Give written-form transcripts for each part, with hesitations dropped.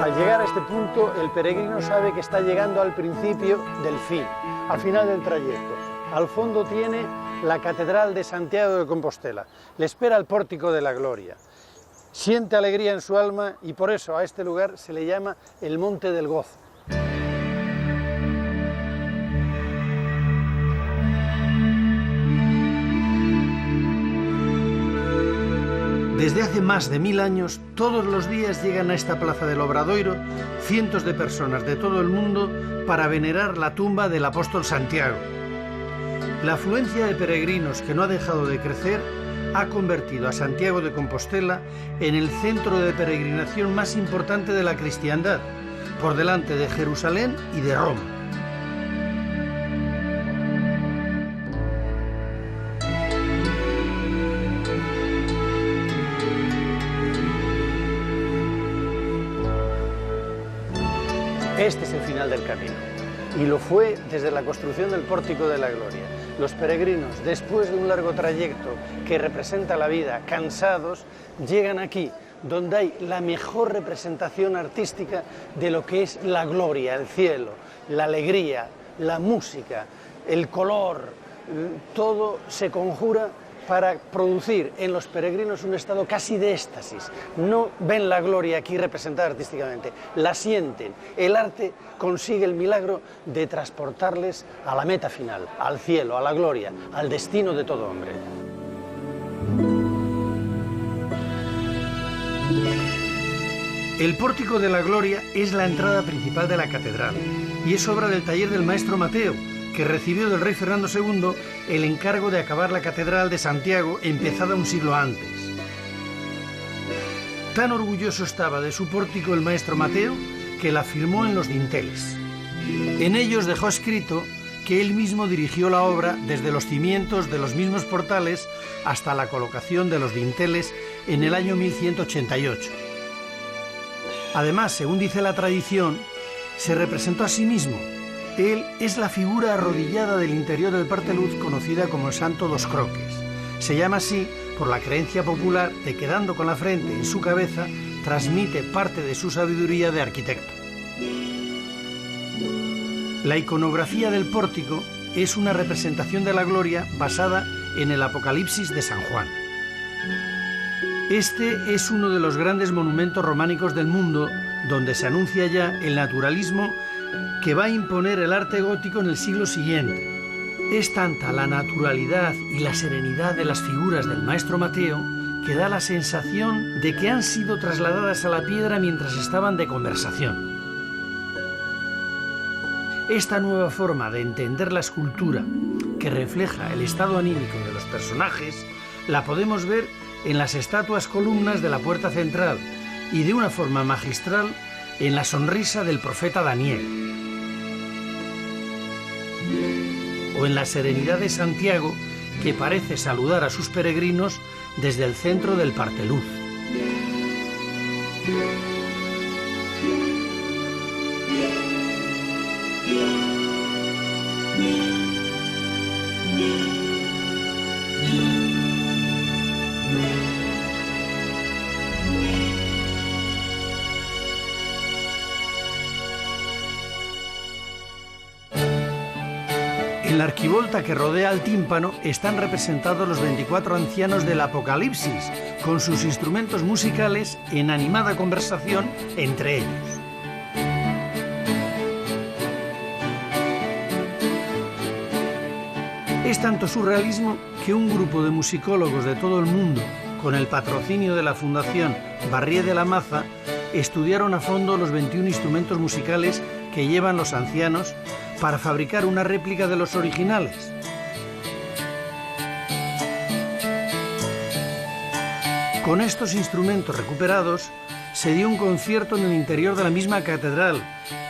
Al llegar a este punto, el peregrino sabe que está llegando al principio del fin, al final del trayecto. Al fondo tiene la Catedral de Santiago de Compostela. Le espera el Pórtico de la Gloria. Siente alegría en su alma y por eso a este lugar se le llama el Monte del Gozo. Desde hace más de 1000 años, todos los días llegan a esta plaza del Obradoiro cientos de personas de todo el mundo para venerar la tumba del apóstol Santiago. La afluencia de peregrinos, que no ha dejado de crecer, ha convertido a Santiago de Compostela en el centro de peregrinación más importante de la cristiandad, por delante de Jerusalén y de Roma. Este es el final del camino, y lo fue desde la construcción del Pórtico de la Gloria. Los peregrinos, después de un largo trayecto que representa la vida, cansados, llegan aquí, donde hay la mejor representación artística de lo que es la gloria, el cielo, la alegría, la música, el color, todo se conjura para producir en los peregrinos un estado casi de éxtasis. No ven la gloria aquí representada artísticamente, la sienten. El arte consigue el milagro de transportarles a la meta final, al cielo, a la gloria, al destino de todo hombre. El Pórtico de la Gloria es la entrada principal de la catedral y es obra del taller del maestro Mateo, que recibió del rey Fernando II el encargo de acabar la Catedral de Santiago empezada un siglo antes. Tan orgulloso estaba de su pórtico el maestro Mateo que la firmó en los dinteles. En ellos dejó escrito que él mismo dirigió la obra desde los cimientos de los mismos portales hasta la colocación de los dinteles en el año 1188. Además, según dice la tradición, se representó a sí mismo. Él es la figura arrodillada del interior del Parteluz conocida como el Santo dos Croques. Se llama así por la creencia popular de que dando con la frente en su cabeza transmite parte de su sabiduría de arquitecto. La iconografía del pórtico es una representación de la gloria basada en el Apocalipsis de San Juan. Este es uno de los grandes monumentos románicos del mundo donde se anuncia ya el naturalismo que va a imponer el arte gótico en el siglo siguiente. Es tanta la naturalidad y la serenidad de las figuras del maestro Mateo que da la sensación de que han sido trasladadas a la piedra mientras estaban de conversación. Esta nueva forma de entender la escultura, que refleja el estado anímico de los personajes, la podemos ver en las estatuas columnas de la puerta central y de una forma magistral en la sonrisa del profeta Daniel, o en la serenidad de Santiago, que parece saludar a sus peregrinos desde el centro del Parteluz. En la arquivolta que rodea al tímpano están representados los 24 ancianos del Apocalipsis, con sus instrumentos musicales en animada conversación entre ellos. Es tanto surrealismo que un grupo de musicólogos de todo el mundo, con el patrocinio de la Fundación Barrié de la Maza, estudiaron a fondo los 21 instrumentos musicales que llevan los ancianos para fabricar una réplica de los originales. Con estos instrumentos recuperados, se dio un concierto en el interior de la misma catedral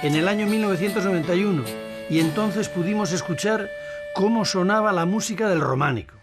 en el año 1991 y entonces pudimos escuchar cómo sonaba la música del románico.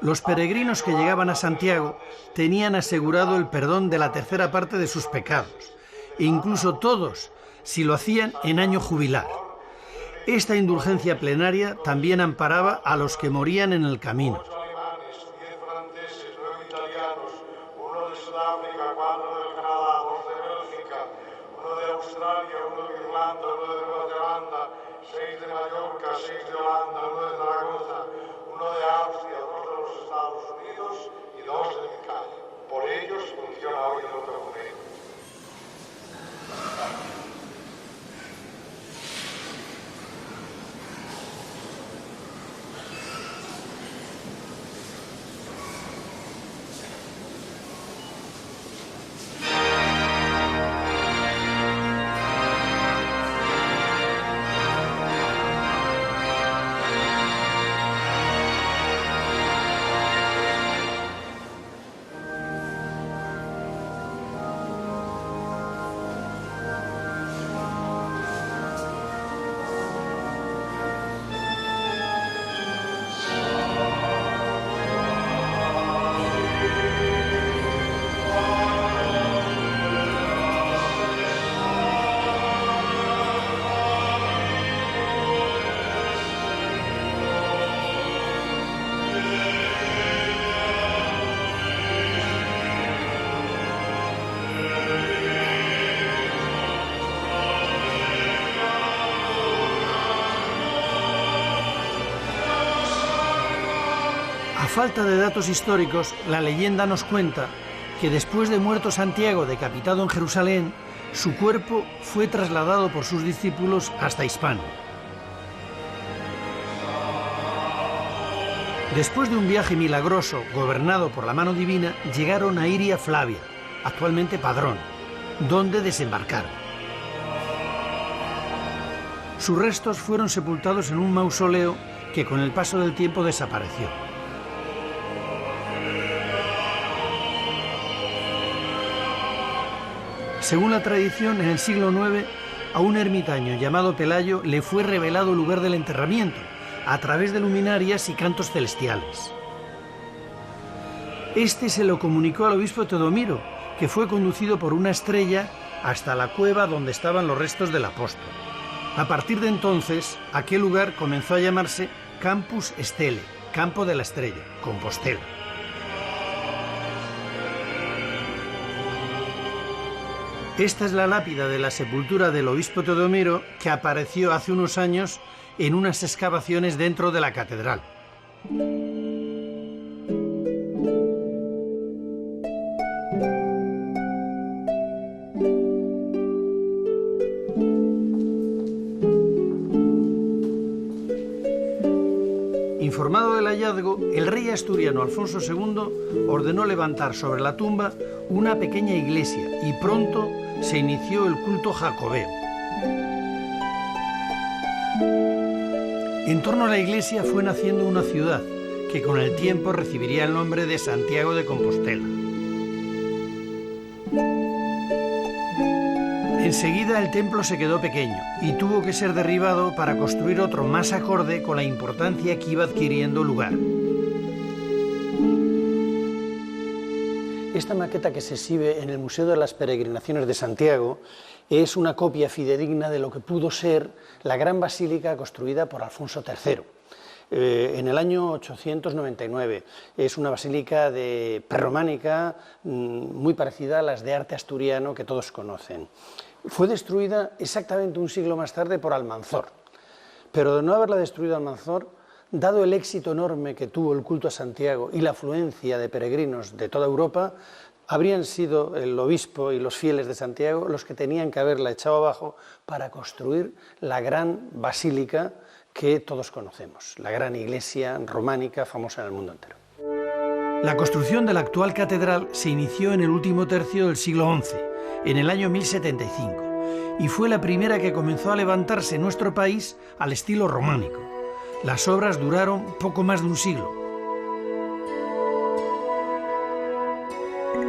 Los peregrinos que llegaban a Santiago tenían asegurado el perdón de la tercera parte de sus pecados, e incluso todos, si lo hacían en año jubilar. Esta indulgencia plenaria también amparaba a los que morían en el camino. A falta de datos históricos, la leyenda nos cuenta que después de muerto Santiago decapitado en Jerusalén, su cuerpo fue trasladado por sus discípulos hasta Hispania. Después de un viaje milagroso gobernado por la mano divina, llegaron a Iria Flavia, actualmente Padrón, donde desembarcaron. Sus restos fueron sepultados en un mausoleo que con el paso del tiempo desapareció. Según la tradición, en el siglo IX, a un ermitaño llamado Pelayo le fue revelado el lugar del enterramiento, a través de luminarias y cantos celestiales. Este se lo comunicó al obispo Teodomiro, que fue conducido por una estrella hasta la cueva donde estaban los restos del apóstol. A partir de entonces, aquel lugar comenzó a llamarse Campus Stelae, Campo de la Estrella, Compostela. Esta es la lápida de la sepultura del obispo Teodomiro que apareció hace unos años en unas excavaciones dentro de la catedral. Informado del hallazgo, el rey asturiano Alfonso II ordenó levantar sobre la tumba una pequeña iglesia y pronto se inició el culto jacobeo. En torno a la iglesia fue naciendo una ciudad que con el tiempo recibiría el nombre de Santiago de Compostela. Enseguida el templo se quedó pequeño y tuvo que ser derribado para construir otro más acorde con la importancia que iba adquiriendo lugar. Esta maqueta que se exhibe en el Museo de las Peregrinaciones de Santiago es una copia fidedigna de lo que pudo ser la gran basílica construida por Alfonso III. En el año 899 es una basílica prerrománica muy parecida a las de arte asturiano que todos conocen. Fue destruida exactamente un siglo más tarde por Almanzor, pero de no haberla destruido Almanzor, dado el éxito enorme que tuvo el culto a Santiago y la afluencia de peregrinos de toda Europa, habrían sido el obispo y los fieles de Santiago los que tenían que haberla echado abajo para construir la gran basílica que todos conocemos, la gran iglesia románica famosa en el mundo entero. La construcción de la actual catedral se inició en el último tercio del siglo XI, en el año 1075, y fue la primera que comenzó a levantarse en nuestro país al estilo románico. Las obras duraron poco más de un siglo.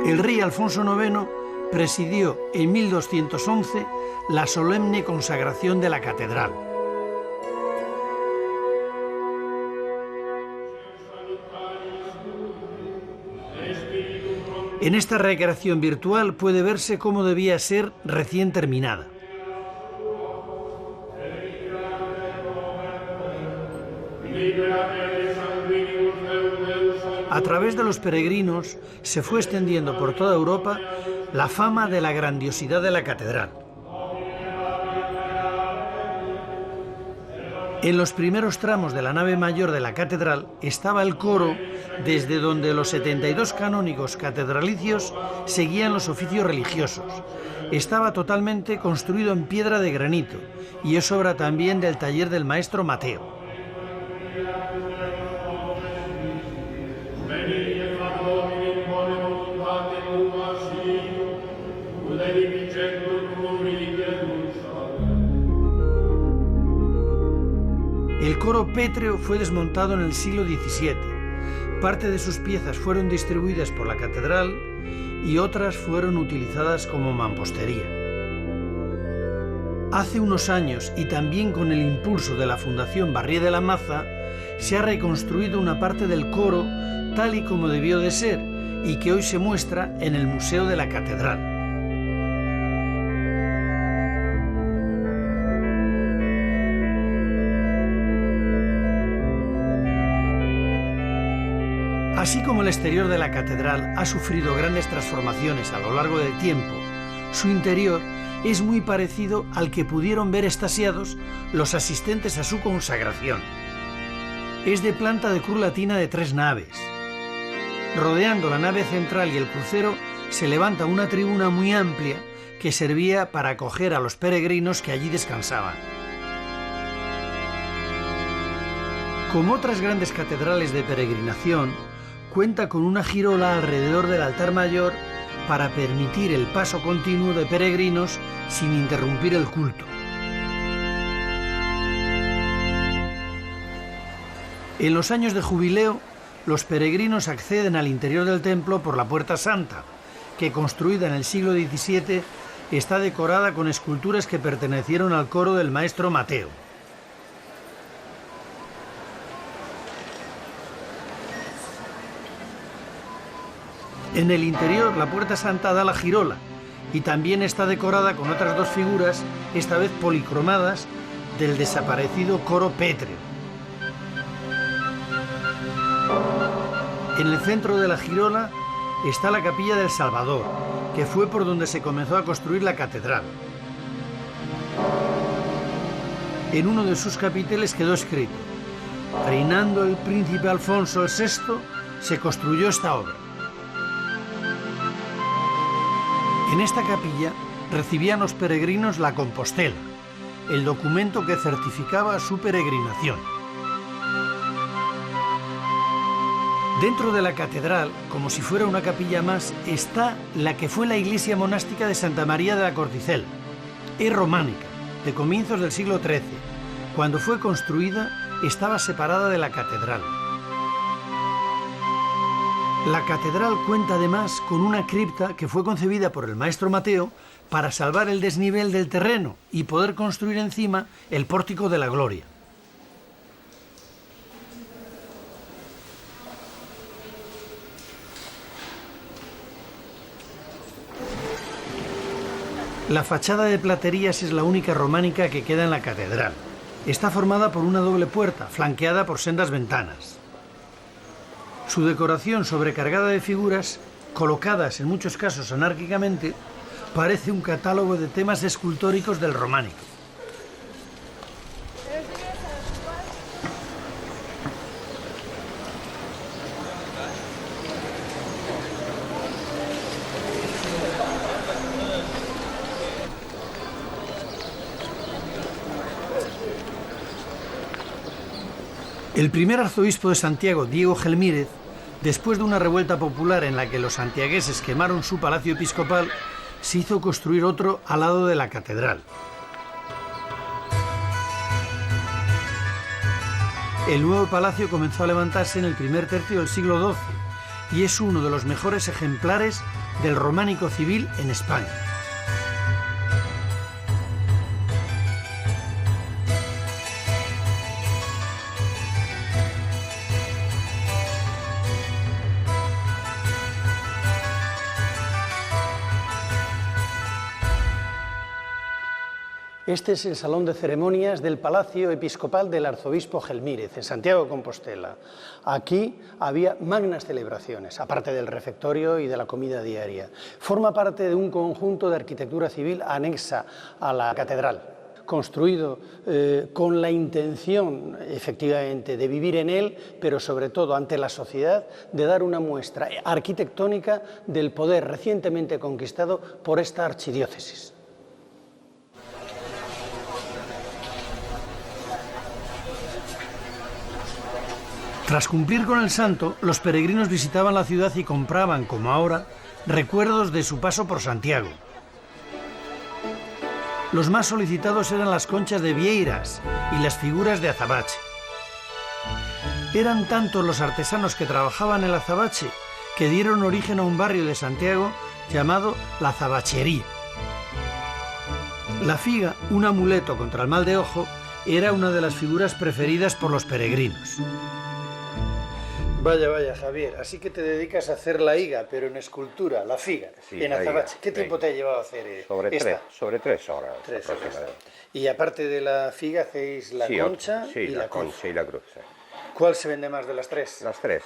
El rey Alfonso IX presidió en 1211 la solemne consagración de la catedral. En esta recreación virtual puede verse cómo debía ser recién terminada. A través de los peregrinos se fue extendiendo por toda Europa la fama de la grandiosidad de la catedral. En los primeros tramos de la nave mayor de la catedral estaba el coro, desde donde los 72 canónigos catedralicios seguían los oficios religiosos. Estaba totalmente construido en piedra de granito y es obra también del taller del maestro Mateo. El coro pétreo fue desmontado en el siglo XVII. Parte de sus piezas fueron distribuidas por la catedral y otras fueron utilizadas como mampostería. Hace unos años, y también con el impulso de la Fundación Barrié de la Maza, se ha reconstruido una parte del coro tal y como debió de ser y que hoy se muestra en el Museo de la Catedral. Así como el exterior de la catedral ha sufrido grandes transformaciones a lo largo del tiempo, su interior es muy parecido al que pudieron ver extasiados los asistentes a su consagración. Es de planta de cruz latina de 3 naves. Rodeando la nave central y el crucero se levanta una tribuna muy amplia que servía para acoger a los peregrinos que allí descansaban. Como otras grandes catedrales de peregrinación, cuenta con una girola alrededor del altar mayor para permitir el paso continuo de peregrinos sin interrumpir el culto. En los años de jubileo, los peregrinos acceden al interior del templo por la Puerta Santa, que construida en el siglo XVII está decorada con esculturas que pertenecieron al coro del maestro Mateo. En el interior, la Puerta Santa da la girola y también está decorada con otras 2 figuras, esta vez policromadas, del desaparecido coro pétreo. En el centro de la girola está la Capilla del Salvador, que fue por donde se comenzó a construir la catedral. En uno de sus capiteles quedó escrito: reinando el príncipe Alfonso VI, se construyó esta obra. En esta capilla recibían los peregrinos la Compostela, el documento que certificaba su peregrinación. Dentro de la catedral, como si fuera una capilla más, está la que fue la iglesia monástica de Santa María de la Corticel. Es románica, de comienzos del siglo XIII. Cuando fue construida, estaba separada de la catedral. La catedral cuenta además con una cripta que fue concebida por el maestro Mateo para salvar el desnivel del terreno y poder construir encima el pórtico de la gloria. La fachada de platerías es la única románica que queda en la catedral. Está formada por una doble puerta, flanqueada por sendas ventanas. Su decoración sobrecargada de figuras, colocadas en muchos casos anárquicamente, parece un catálogo de temas escultóricos del románico. El primer arzobispo de Santiago, Diego Gelmírez, después de una revuelta popular en la que los santiagueses quemaron su palacio episcopal, se hizo construir otro al lado de la catedral. El nuevo palacio comenzó a levantarse en el primer tercio del siglo XII y es uno de los mejores ejemplares del románico civil en España. Este es el salón de ceremonias del Palacio Episcopal del Arzobispo Gelmírez, en Santiago de Compostela. Aquí había magnas celebraciones, aparte del refectorio y de la comida diaria. Forma parte de un conjunto de arquitectura civil anexa a la catedral, construido con la intención, efectivamente, de vivir en él, pero sobre todo ante la sociedad, de dar una muestra arquitectónica del poder recientemente conquistado por esta archidiócesis. Tras cumplir con el santo, los peregrinos visitaban la ciudad y compraban, como ahora, recuerdos de su paso por Santiago. Los más solicitados eran las conchas de vieiras y las figuras de azabache. Eran tantos los artesanos que trabajaban el azabache que dieron origen a un barrio de Santiago llamado la Azabachería. La figa, un amuleto contra el mal de ojo, era una de las figuras preferidas por los peregrinos. Vaya, vaya, Javier, así que te dedicas a hacer la higa, pero en escultura, la figa, sí, en azabache. ¿Qué tiempo te ha llevado a hacer esta? Sobre 3 horas. 3 horas. Y aparte de la figa, hacéis la concha y la cruz. Concha y la cruz, sí. ¿Cuál se vende más de las tres? Las tres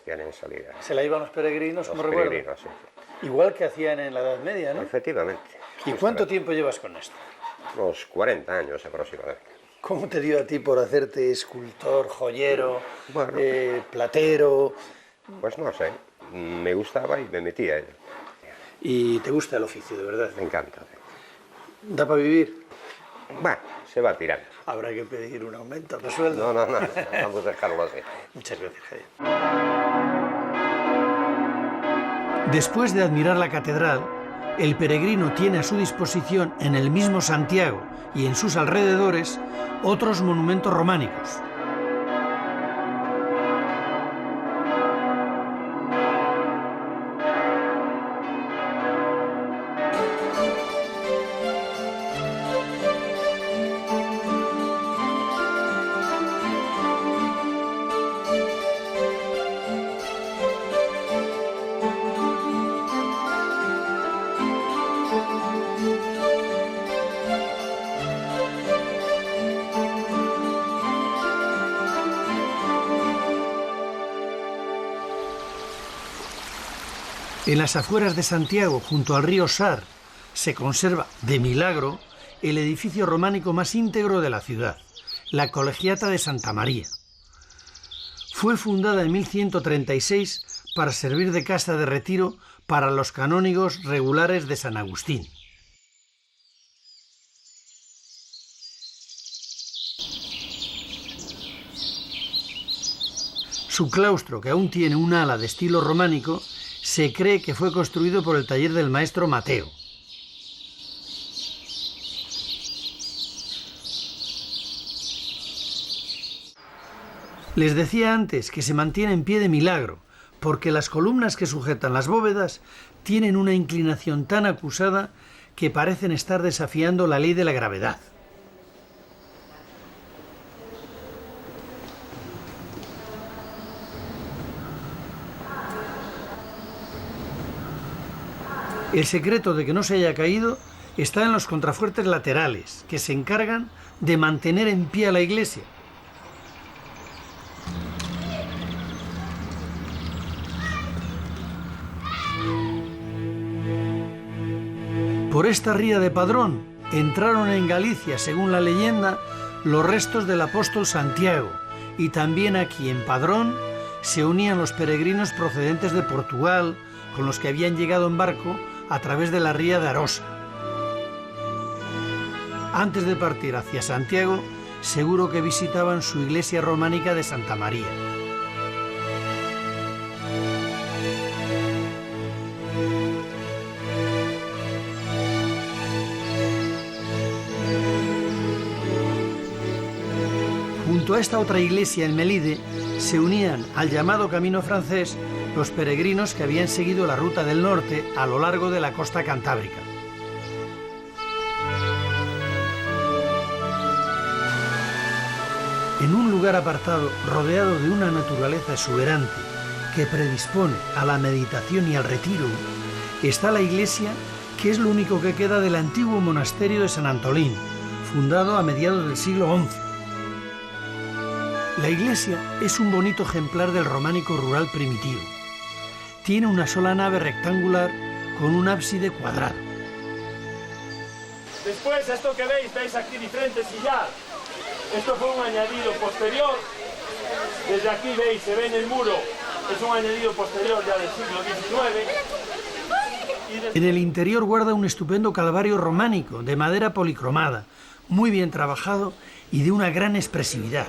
tienen salida. ¿Se la iban los peregrinos, como recuerdo? Los peregrinos, sí. Igual que hacían en la Edad Media, ¿no? Efectivamente. ¿Y cuánto tiempo llevas con esto? Unos 40 años aproximadamente. ¿Cómo te dio a ti por hacerte escultor, joyero, platero? Pues no sé, me gustaba y me metía en ello. ¿Y te gusta el oficio, de verdad? Me encanta. ¿Da para vivir? Bueno, se va tirando. Habrá que pedir un aumento de sueldo. No, vamos a dejarlo así. Muchas gracias, Javier. Después de admirar la catedral, el peregrino tiene a su disposición en el mismo Santiago y en sus alrededores otros monumentos románicos. En las afueras de Santiago, junto al río Sar, se conserva, de milagro, el edificio románico más íntegro de la ciudad, la Colegiata de Santa María. Fue fundada en 1136 para servir de casa de retiro para los canónigos regulares de San Agustín. Su claustro, que aún tiene un ala de estilo románico, se cree que fue construido por el taller del maestro Mateo. Les decía antes que se mantiene en pie de milagro, porque las columnas que sujetan las bóvedas tienen una inclinación tan acusada que parecen estar desafiando la ley de la gravedad. El secreto de que no se haya caído está en los contrafuertes laterales, que se encargan de mantener en pie a la iglesia. Por esta ría de Padrón entraron en Galicia, según la leyenda, los restos del apóstol Santiago, y también aquí en Padrón se unían los peregrinos procedentes de Portugal, con los que habían llegado en barco a través de la ría de Arosa. Antes de partir hacia Santiago, seguro que visitaban su iglesia románica de Santa María. Junto a esta otra iglesia en Melide, se unían al llamado Camino Francés los peregrinos que habían seguido la ruta del norte a lo largo de la costa cantábrica. En un lugar apartado, rodeado de una naturaleza exuberante que predispone a la meditación y al retiro, está la iglesia, que es lo único que queda del antiguo monasterio de San Antolín, fundado a mediados del siglo XI. La iglesia es un bonito ejemplar del románico rural primitivo. Tiene una sola nave rectangular con un ábside cuadrado. Después, esto que veis aquí diferentes sillar. Esto fue un añadido posterior. Desde aquí veis, se ve en el muro, es un añadido posterior ya del siglo XIX. En el interior guarda un estupendo calvario románico de madera policromada, muy bien trabajado y de una gran expresividad.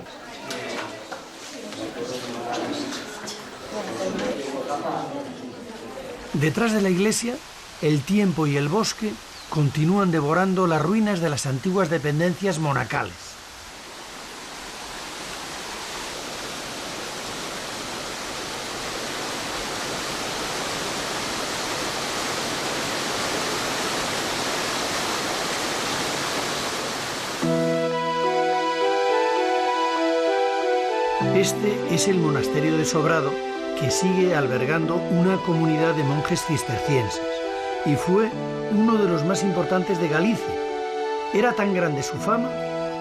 Detrás de la iglesia, el tiempo y el bosque continúan devorando las ruinas de las antiguas dependencias monacales. Este es el monasterio de Sobrado, que sigue albergando una comunidad de monjes cistercienses y fue uno de los más importantes de Galicia. Era tan grande su fama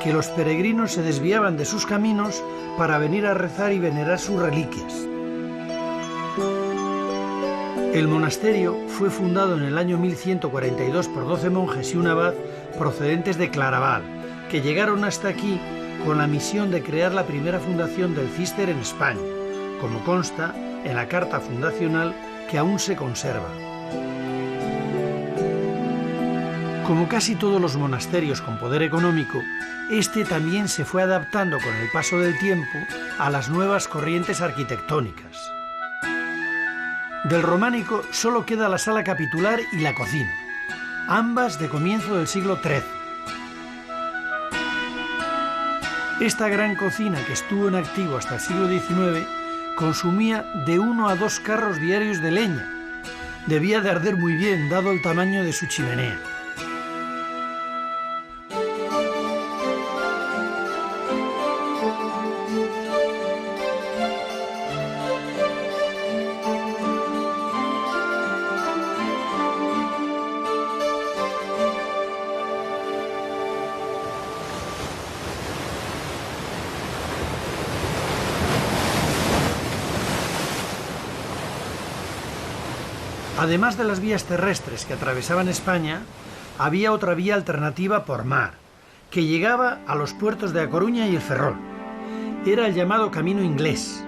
que los peregrinos se desviaban de sus caminos para venir a rezar y venerar sus reliquias. El monasterio fue fundado en el año 1142 por 12 monjes y un abad procedentes de Claraval, que llegaron hasta aquí con la misión de crear la primera fundación del Císter en España, como consta en la carta fundacional que aún se conserva. Como casi todos los monasterios con poder económico, este también se fue adaptando con el paso del tiempo a las nuevas corrientes arquitectónicas. Del románico solo queda la sala capitular y la cocina, ambas de comienzo del siglo XIII. Esta gran cocina, que estuvo en activo hasta el siglo XIX, consumía de 1 a 2 carros diarios de leña. Debía de arder muy bien, dado el tamaño de su chimenea. Además de las vías terrestres que atravesaban España, había otra vía alternativa por mar, que llegaba a los puertos de A Coruña y el Ferrol. Era el llamado Camino Inglés.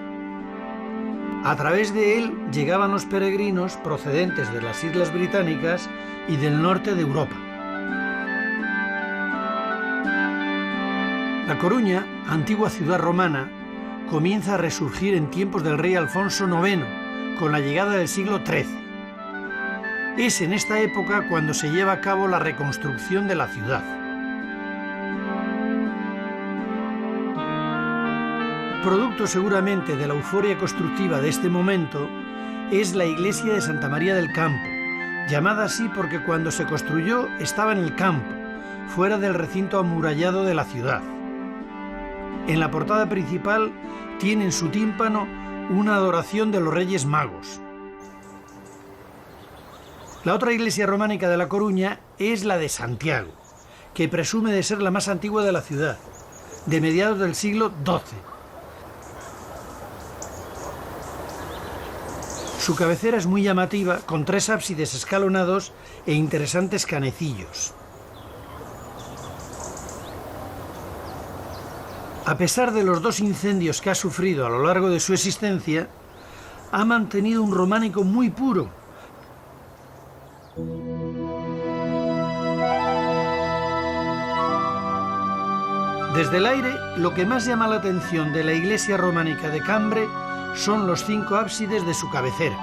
A través de él llegaban los peregrinos procedentes de las Islas Británicas y del norte de Europa. La Coruña, antigua ciudad romana, comienza a resurgir en tiempos del rey Alfonso IX, con la llegada del siglo XIII. Es en esta época cuando se lleva a cabo la reconstrucción de la ciudad. Producto seguramente de la euforia constructiva de este momento es la iglesia de Santa María del Campo, llamada así porque cuando se construyó estaba en el campo, fuera del recinto amurallado de la ciudad. En la portada principal tiene en su tímpano una adoración de los Reyes Magos. La otra iglesia románica de La Coruña es la de Santiago, que presume de ser la más antigua de la ciudad, de mediados del siglo XII. Su cabecera es muy llamativa, con 3 ábsides escalonados e interesantes canecillos. A pesar de los 2 incendios que ha sufrido a lo largo de su existencia, ha mantenido un románico muy puro. Desde el aire, lo que más llama la atención de la iglesia románica de Cambre son los 5 ábsides de su cabecera.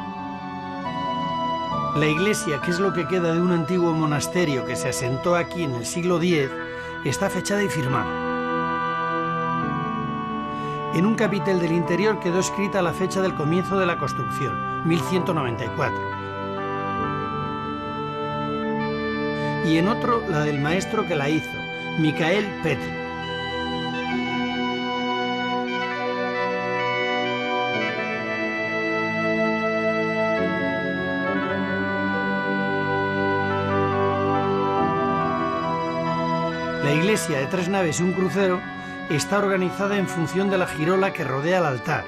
La iglesia, que es lo que queda de un antiguo monasterio que se asentó aquí en el siglo X, está fechada y firmada. En un capitel del interior quedó escrita la fecha del comienzo de la construcción, 1194. Y en otro la del maestro que la hizo, Micael Petri. La iglesia de 3 naves y un crucero está organizada en función de la girola que rodea el altar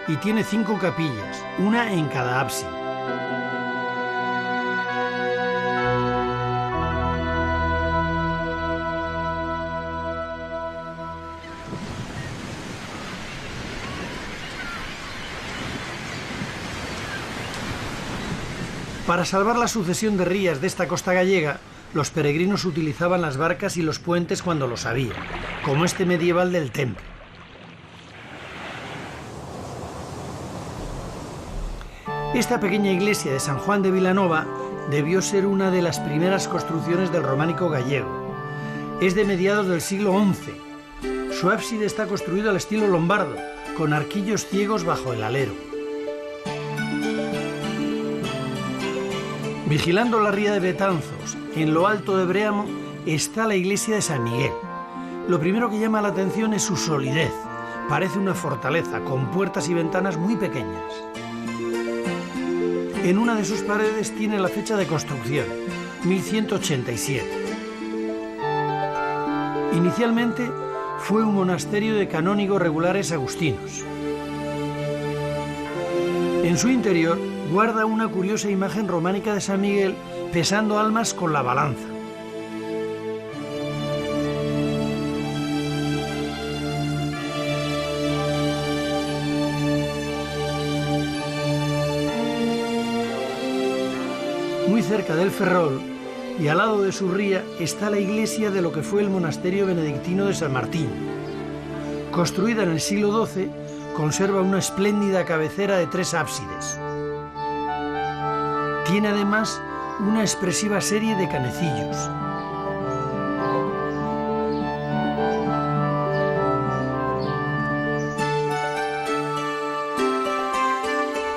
y tiene 5 capillas, una en cada ábside. Para salvar la sucesión de rías de esta costa gallega, los peregrinos utilizaban las barcas y los puentes cuando los había, como este medieval del Temple. Esta pequeña iglesia de San Juan de Vilanova debió ser una de las primeras construcciones del románico gallego. Es de mediados del siglo XI. Su ábside está construido al estilo lombardo, con arquillos ciegos bajo el alero. Vigilando la ría de Betanzos, en lo alto de Breamo, está la iglesia de San Miguel. Lo primero que llama la atención es su solidez. Parece una fortaleza, con puertas y ventanas muy pequeñas. En una de sus paredes tiene la fecha de construcción, 1187. Inicialmente fue un monasterio de canónigos regulares agustinos. En su interior guarda una curiosa imagen románica de San Miguel pesando almas con la balanza. Muy cerca del Ferrol y al lado de su ría está la iglesia de lo que fue el monasterio benedictino de San Martín. Construida en el siglo XII, conserva una espléndida cabecera de 3 ábsides. Tiene además una expresiva serie de canecillos.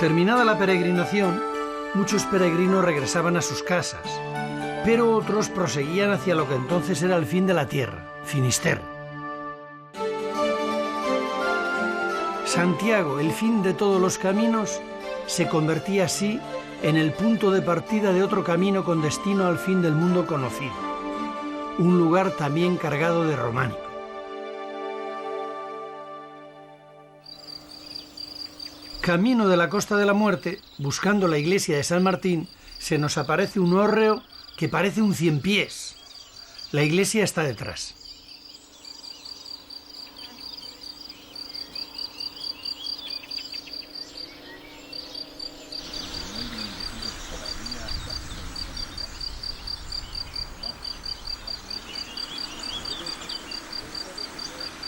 Terminada la peregrinación, muchos peregrinos regresaban a sus casas, pero otros proseguían hacia lo que entonces era el fin de la tierra, Finisterre. Santiago, el fin de todos los caminos, se convertía así en el punto de partida de otro camino con destino al fin del mundo conocido, un lugar también cargado de románico. Camino de la Costa de la Muerte, buscando la iglesia de San Martín, se nos aparece un hórreo que parece un 100 pies. La iglesia está detrás.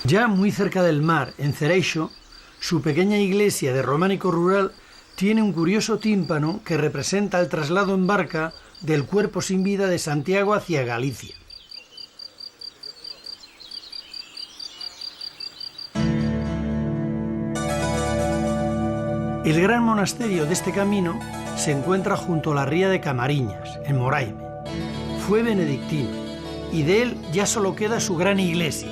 Ya muy cerca del mar, en Cereixo, su pequeña iglesia de románico rural tiene un curioso tímpano que representa el traslado en barca del cuerpo sin vida de Santiago hacia Galicia. El gran monasterio de este camino se encuentra junto a la ría de Camariñas, en Moraime. Fue benedictino y de él ya solo queda su gran iglesia.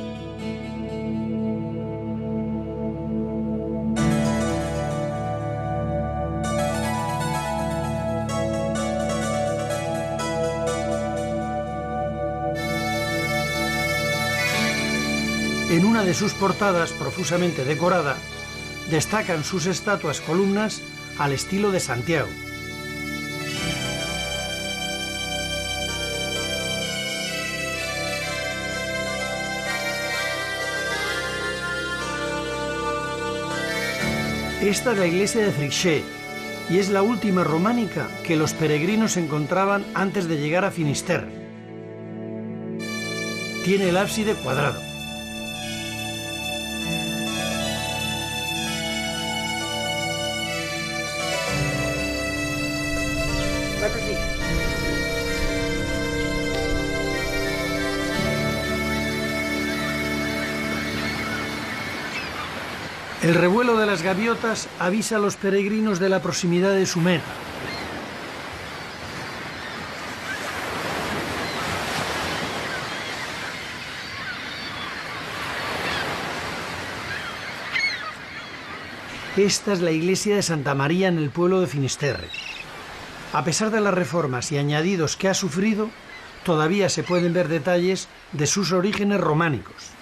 En una de sus portadas, profusamente decorada, destacan sus estatuas columnas al estilo de Santiago. Esta es la iglesia de Frixé y es la última románica que los peregrinos encontraban antes de llegar a Finisterre. Tiene el ábside cuadrado. El revuelo de las gaviotas avisa a los peregrinos de la proximidad de su meta. Esta es la iglesia de Santa María en el pueblo de Finisterre. A pesar de las reformas y añadidos que ha sufrido, todavía se pueden ver detalles de sus orígenes románicos.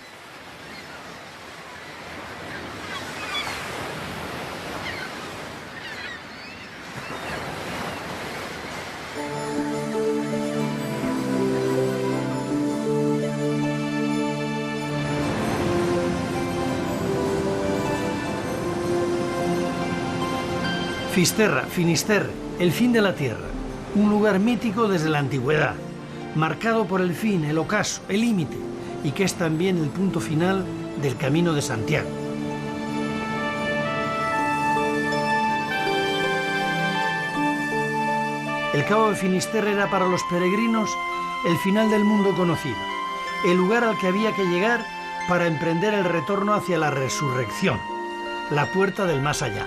Fisterra, Finisterre, el fin de la tierra, un lugar mítico desde la antigüedad, marcado por el fin, el ocaso, el límite, y que es también el punto final del Camino de Santiago. El Cabo de Finisterre era para los peregrinos el final del mundo conocido, el lugar al que había que llegar para emprender el retorno hacia la resurrección, la puerta del más allá.